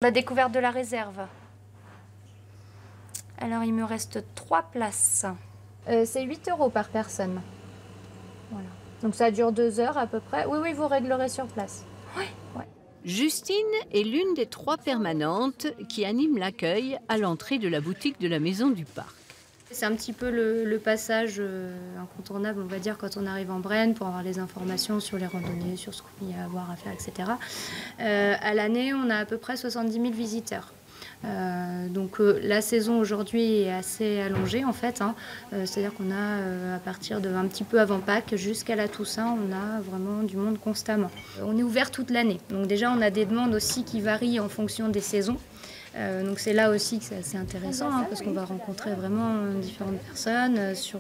La découverte de la réserve. Alors, il me reste 3 places. C'est 8 € par personne. Voilà. Donc, ça dure 2 heures à peu près. Oui, oui, vous réglerez sur place. Oui. Ouais. Justine est l'une des 3 permanentes qui animent l'accueil à l'entrée de la boutique de la Maison du Parc. C'est un petit peu le passage incontournable, on va dire, quand on arrive en Brenne pour avoir les informations sur les randonnées, sur ce qu'il y a à voir, à faire, etc. À l'année, on a à peu près 70 000 visiteurs. Donc la saison aujourd'hui est assez allongée en fait, hein. C'est-à-dire qu'on a à partir de un petit peu avant Pâques jusqu'à la Toussaint, on a vraiment du monde constamment. On est ouvert toute l'année, donc déjà on a des demandes aussi qui varient en fonction des saisons. Donc c'est là aussi que c'est assez intéressant, hein, parce qu'on va rencontrer vraiment différentes personnes sur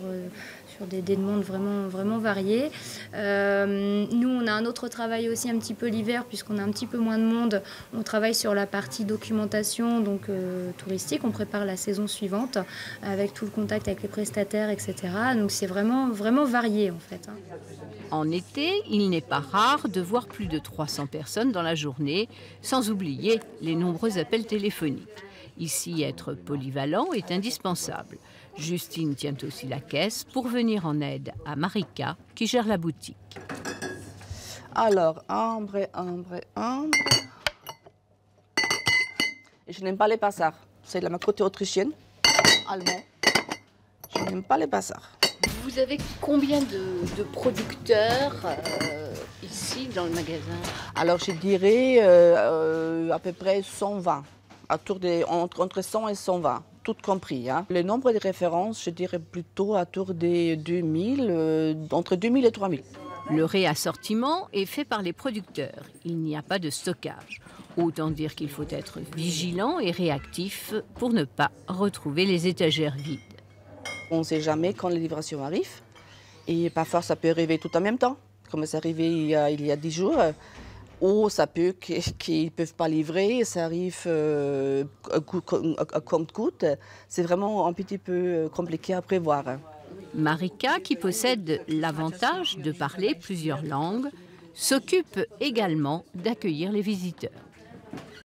des demandes vraiment variées. Nous, on a un autre travail aussi un petit peu l'hiver, puisqu'on a un petit peu moins de monde. On travaille sur la partie documentation donc, touristique. On prépare la saison suivante avec tout le contact avec les prestataires, etc. Donc c'est vraiment varié en fait, hein. En été, il n'est pas rare de voir plus de 300 personnes dans la journée, sans oublier les nombreux appels téléphoniques. Ici, être polyvalent est indispensable. Justine tient aussi la caisse pour venir en aide à Marika, qui gère la boutique. Alors, ambre. Et je n'aime pas les bazars. C'est de ma côté autrichienne, allemand. Je n'aime pas les bazars. Vous avez combien de producteurs ici dans le magasin? Alors, je dirais à peu près 120, entre 100 et 120, tout compris, hein. Le nombre de références, je dirais plutôt autour des 2000, entre 2000 et 3000. Le réassortiment est fait par les producteurs. Il n'y a pas de stockage. Autant dire qu'il faut être vigilant et réactif pour ne pas retrouver les étagères vides. On ne sait jamais quand les livraisons arrivent. Et parfois, ça peut arriver tout en même temps, comme c'est arrivé il y a 10 jours. Ou ça peut qu'ils ne peuvent pas livrer, ça arrive compte-coûte. C'est vraiment un petit peu compliqué à prévoir. Marika, qui possède l'avantage de parler plusieurs langues, s'occupe également d'accueillir les visiteurs.